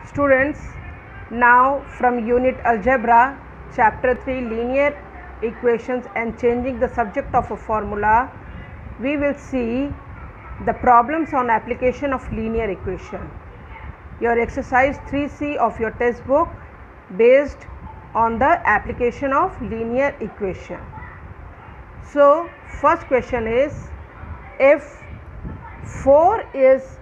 Students, now from Unit Algebra, Chapter 3 Linear Equations and Changing the Subject of a Formula, we will see the problems on application of linear equation. Your exercise 3C of your textbook based on the application of linear equation. So, first question is, if 4 is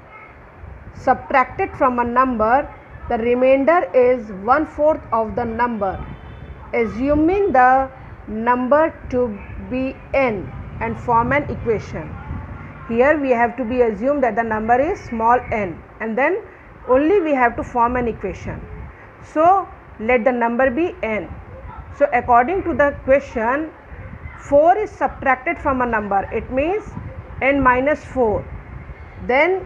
subtracted from a number, the remainder is 1/4 of the number, assuming the number to be n, and form an equation. Here we have to be assumed that the number is small n, and then only we have to form an equation. So let the number be n. So according to the question, 4 is subtracted from a number, it means n minus 4, then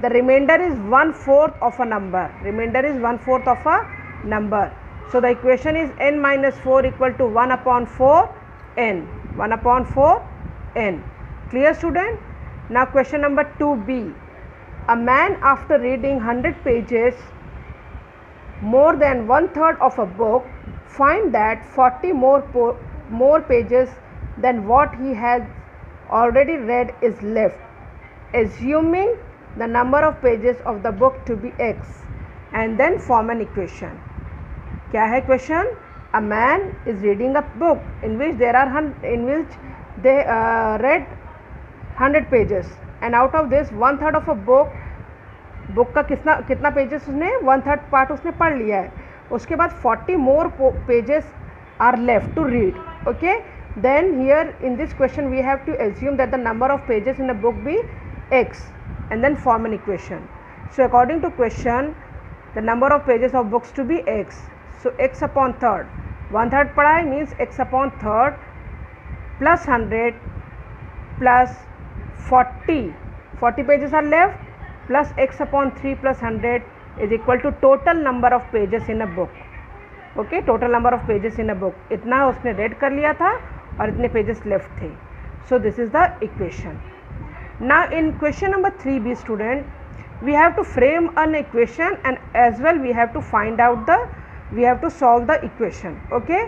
the remainder is 1/4 of a number. Remainder is 1/4 of a number. So the equation is n minus 4 equal to 1 upon 4 n. 1 upon 4 n. Clear, student? Now question number 2b. A man, after reading 100 pages, more than 1/3 of a book, find that 40 more pages than what he has already read is left, assuming the number of pages of the book to be x, and then form an equation. क्या है question? A man is reading a book in which they read 100 pages, and out of this 1/3 of a book का कितना pages उसने 1/3 part उसने पढ़ लिया है. उसके बाद 40 more pages are left to read. Okay, then here in this question we have to assume that the number of pages in the book be x, and then form an equation. So according to question, the number of pages of books to be x. So x upon third, 1/3 पढ़ा है means x upon third plus 100 plus 40 pages are left, plus x upon 3 plus 100 is equal to total number of pages in a book. Okay, total number of pages in a book. इतना उसने read कर लिया था और इतने pages left थे. So this is the equation. Now in question number 3b, student, we have to frame an equation, and as well we have to solve the equation. Okay,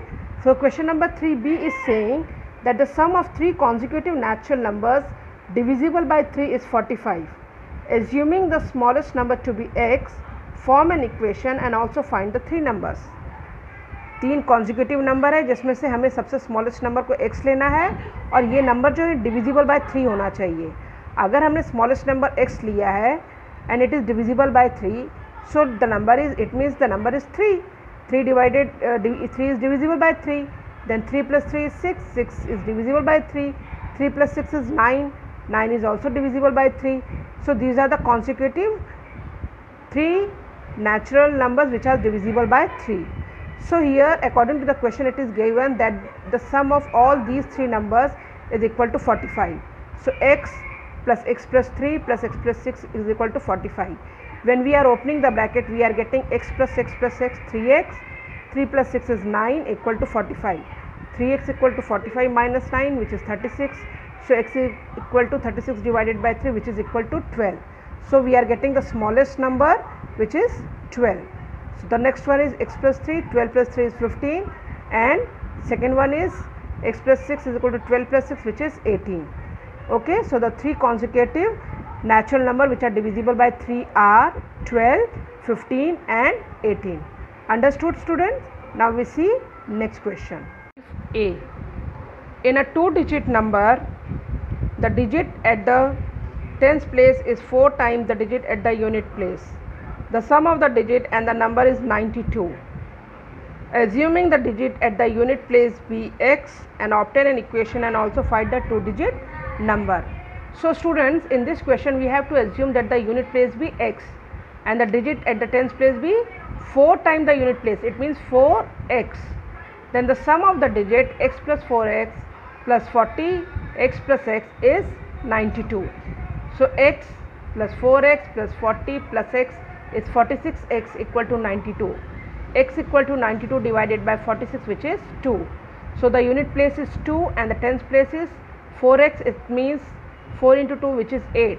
so question number 3b is saying that the sum of 3 consecutive natural numbers divisible by 3 is 45. Assuming the smallest number to be x, form an equation and also find the 3 numbers. 3 consecutive number है जिसमें से हमें सबसे smallest number को x लेना है, और ये नंबर जो है डिविजिबल बाय 3 होना चाहिए. अगर हमने स्मॉलेस्ट नंबर x लिया है and it is divisible by 3, so the number is, it means the number is 3. 3 divided 3 is divisible by 3, then 3 plus 3 is 6, 6 is divisible by 3, 3 plus 6 is 9, 9 is also divisible by 3. So these are the consecutive 3 natural numbers which are divisible by 3. So here according to the question it is given that the sum of all these 3 numbers is equal to 45. So x plus x plus 3 plus x plus 6 is equal to 45. When we are opening the bracket, we are getting x plus x plus x 3x, 3 plus 6 is 9 equal to 45. 3x equal to 45 minus 9, which is 36. So x is equal to 36 divided by 3, which is equal to 12. So we are getting the smallest number, which is 12. So the next one is x plus 3, 12 plus 3 is 15, and second one is x plus 6 is equal to 12 plus 6, which is 18. Okay, so the 3 consecutive natural number which are divisible by 3 are 12, 15 and 18. Understood, students? Now we see next question. A. In a 2-digit number, the digit at the tens place is 4 times the digit at the unit place. The sum of the digit and the number is 92. Assuming the digit at the unit place be x, and obtain an equation and also find the 2-digit number. So students, in this question we have to assume that the unit place be x and the digit at the tens place be 4 times the unit place, it means 4x. Then the sum of the digit x plus 4x plus 40 x plus x is 92. So x plus 4x plus 40 plus x is 46x equal to 92. X equal to 92 divided by 46, which is 2. So the unit place is 2 and the tens place is 4x, it means 4 into 2, which is 8.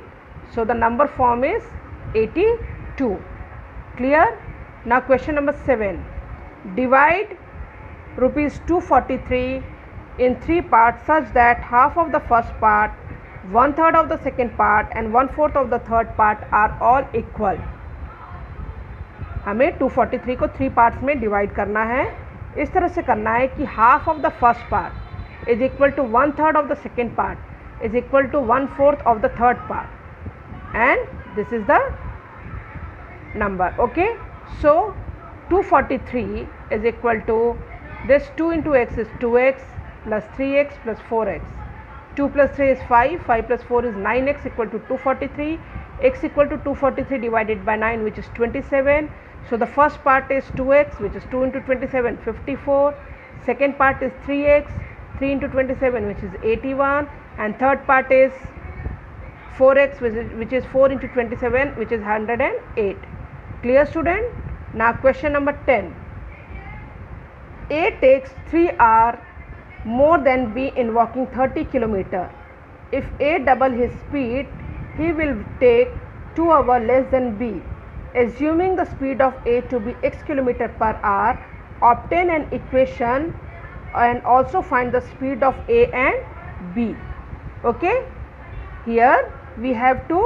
So the number form is 82. 2. Clear? Now question number 7. Divide rupees 243 in 3 parts such that half of the first part, 1/3 of the second part and 1/4 of the third part are all equal. हमें 243 को 3 parts में divide करना है. इस तरह से करना है कि half of the first part is equal to 1/3 of the second part is equal to 1/4 of the third part, and this is the number. Okay, so 243 is equal to this 2 into x is 2x plus 3x plus 4x. 2 plus 3 is 5, 5 plus 4 is 9x equal to 243. X equal to 243 divided by 9, which is 27. So the first part is 2x, which is 2 into 27, 54. Second part is 3x, 3 into 27, which is 81. And third part is 4x, which is 4 into 27, which is 108. Clear, student? Now question number 10. A takes 3 hours more than B in walking 30 km. If A double his speed, he will take 2 hours less than B. Assuming the speed of A to be x km per hour, obtain an equation and also find the speed of A and B. Okay, here we have to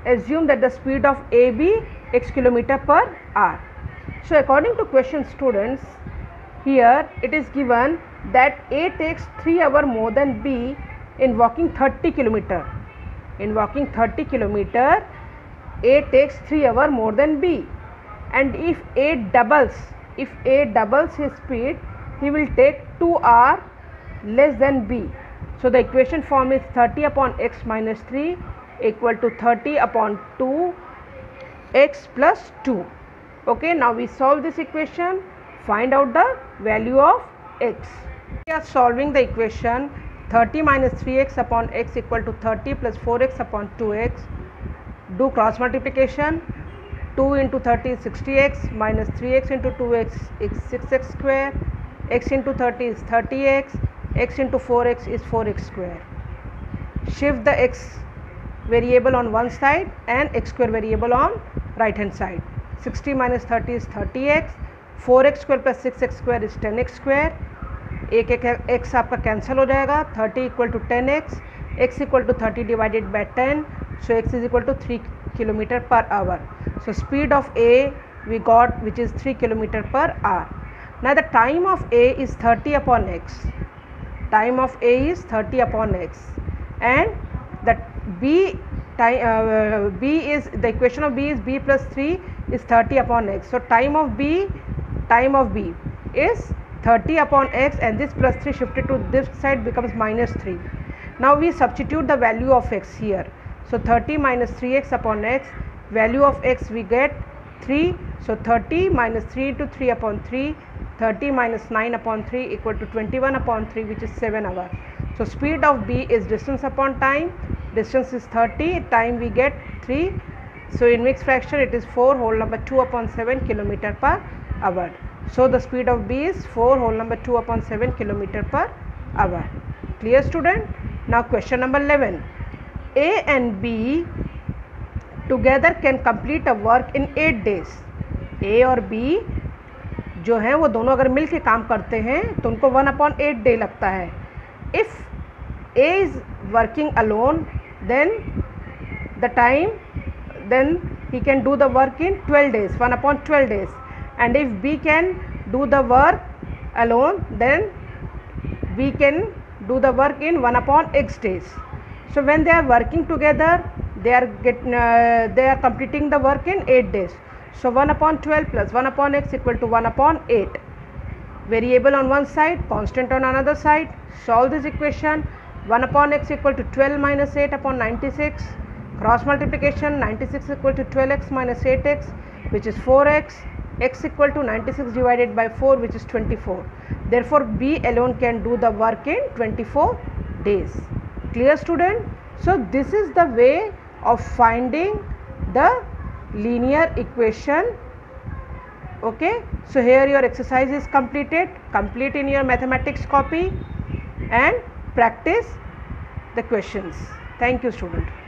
assume that the speed of A be x km per hour. So according to question, students, here it is given that A takes 3 hours more than B in walking 30 km. In walking 30 km, A takes 3 hours more than B, and if A doubles his speed, he will take 2 hours less than B. So the equation form is 30 upon x minus 3 equal to 30 upon 2 x plus 2. Okay, now we solve this equation, find out the value of x. We are solving the equation 30 minus 3x upon x equal to 30 plus 4x upon 2x. Do cross multiplication. 2 into 30 is 60x minus 3x into 2x is 6x square. X into 30 is 30x. X into 4x is 4x square. Shift the x variable on one side and x square variable on right hand side. 60 minus 30 is 30x. 4x square plus 6x square is 10x square. एक x आपका cancel हो जाएगा. 30 equal to 10x, x equal to 30 divided by 10, so x is equal to 3 km per hour. So speed of A we got, which is 3 km per hour. Now the time of A is 30 upon x. Time of A is 30 upon x, and that B is the equation of B is B plus 3 is 30 upon x. So time of B is 30 upon x, and this plus 3 shifted to this side becomes minus 3. Now we substitute the value of x here. So 30 minus 3x upon x, value of x we get 3. So 30 minus 3 into 3 upon 3, 30 minus 9 upon 3 equal to 21 upon 3, which is 7 hours. So speed of B is distance upon time. Distance is 30, time we get 3. So in mixed fraction it is 4 whole number 2 upon 7 km per hour. So the speed of B is 4 whole number 2 upon 7 km per hour. Clear, student? Now question number 11. A and B together can complete a work in 8 days. A और B जो हैं वो दोनों अगर मिल के काम करते हैं तो उनको 1/8 डे लगता है. If A is working alone, then he can do the work in 12 days, 1/12 days. And if B can do the work alone, then B can do the work in 1/x days. So when they are working together, they are completing the work in 8 days. So 1/12 plus 1/x equal to 1/8. Variable on one side, constant on another side. Solve this equation. 1/x equal to 12 minus 8 upon 96. Cross multiplication, 96 equal to 12x minus 8x, which is 4x. X equal to 96 divided by 4, which is 24. Therefore B alone can do the work in 24 days. Clear, student? So this is the way of finding the linear equation. Okay, so here your exercise is completed. Complete in your mathematics copy and practice the questions. Thank you, student.